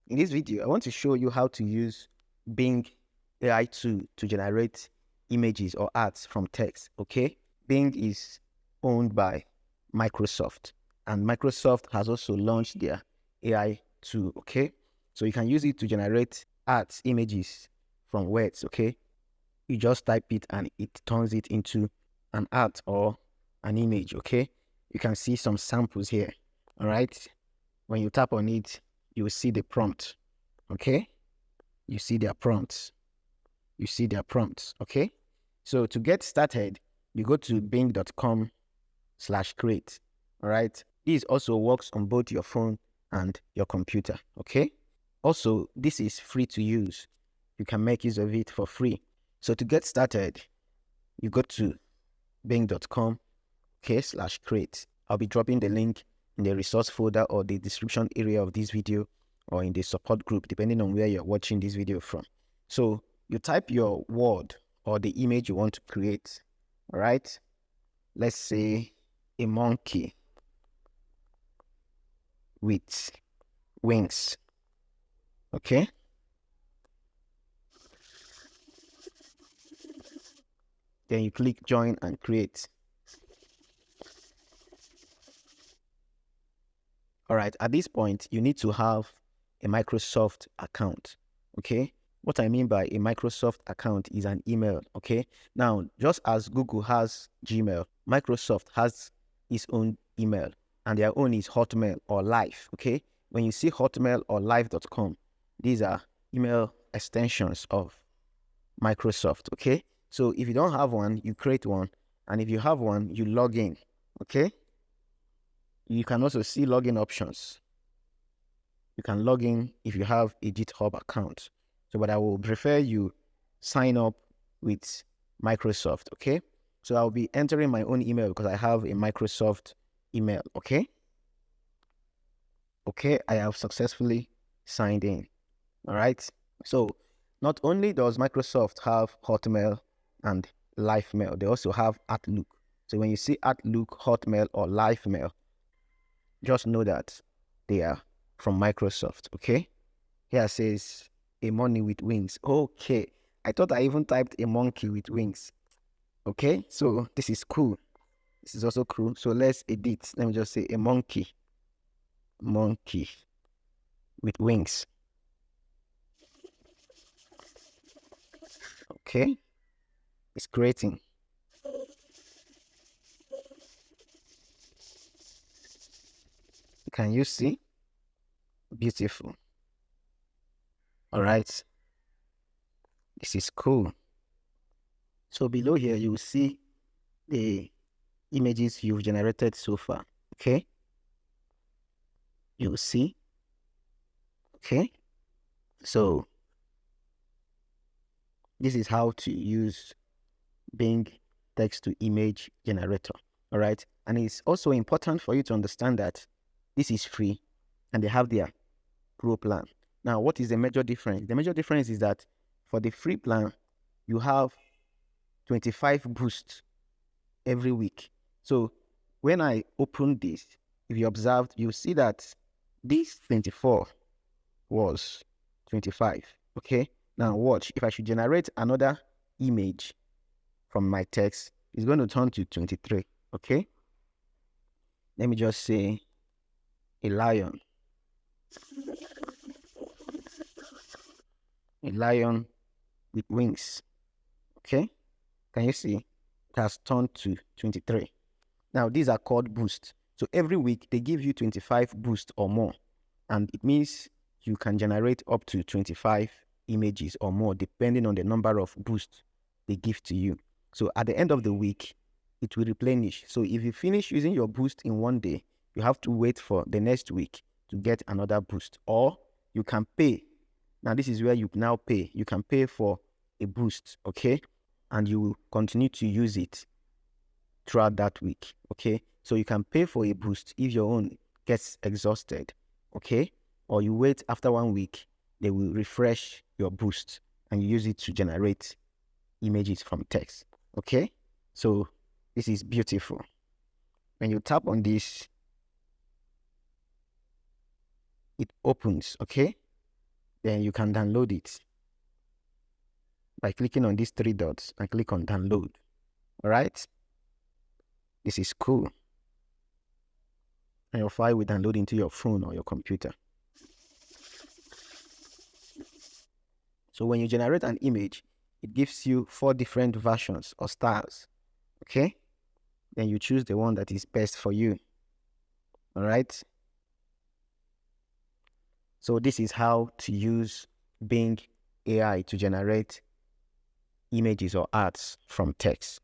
In this video, I want to show you how to use Bing AI tool to generate images or ads from text, okay? Bing is owned by Microsoft, and Microsoft has also launched their AI tool, okay? So you can use it to generate ads, images from words, okay? You just type it and it turns it into an ad or an image, okay? You can see some samples here, all right? When you tap on it, you will see the prompt, okay? You see their prompts. You see their prompts, okay? So to get started, you go to bing.com/create, all right? This also works on both your phone and your computer, okay? Also, this is free to use. You can make use of it for free. So to get started, you go to bing.com/create. I'll be dropping the link in the resource folder or the description area of this video, or in the support group, depending on where you're watching this video from. So you type your word or the image you want to create, all right? Let's say a monkey with wings, okay? Then you click join and create. All right, at this point, you need to have a Microsoft account, okay? What I mean by a Microsoft account is an email, okay? Now, just as Google has Gmail, Microsoft has its own email, and their own is Hotmail or Live, okay? When you see Hotmail or Live.com, these are email extensions of Microsoft, okay? So if you don't have one, you create one, and if you have one, you log in, okay? You can also see login options. You can log in if you have a GitHub account. So, but I will prefer you sign up with Microsoft, okay? So I'll be entering my own email because I have a Microsoft email, okay? Okay, I have successfully signed in, all right? So not only does Microsoft have Hotmail and LiveMail, they also have Outlook. So when you see Outlook, Hotmail, or LiveMail, just know that they are from Microsoft, okay? Here it says a monkey with wings. Okay, I thought I even typed a monkey with wings. Okay, so this is cool. This is also cool. So let's edit. Let me just say a monkey with wings. Okay, it's creating. Can you see? Beautiful. All right, this is cool. So below here, you will see the images you've generated so far, okay? You will see, okay? So this is how to use Bing text to image generator, all right? And it's also important for you to understand that this is free and they have their pro plan. Now, what is the major difference? The major difference is that for the free plan, you have 25 boosts every week. So when I open this, if you observed, you see that this 24 was 25, okay? Now watch, if I should generate another image from my text, it's going to turn to 23, okay? Let me just say a lion. A lion with wings, okay? Can you see? It has turned to 23. Now, these are called boosts. So every week, they give you 25 boosts or more. And it means you can generate up to 25 images or more, depending on the number of boosts they give to you. So at the end of the week, it will replenish. So if you finish using your boost in one day, you have to wait for the next week to get another boost. Or you can pay. Now, this is where you now pay. You can pay for a boost, okay? And you will continue to use it throughout that week, okay? So you can pay for a boost if your own gets exhausted, okay? Or you wait after 1 week, they will refresh your boost and you use it to generate images from text, okay? So this is beautiful. When you tap on this, it opens, okay? then you can download it by clicking on these three dots and click on download. All right? This is cool. And your file will download into your phone or your computer. So when you generate an image, it gives you 4 different versions or styles. Okay? Then you choose the one that is best for you. All right? So this is how to use Bing AI to generate images or arts from text.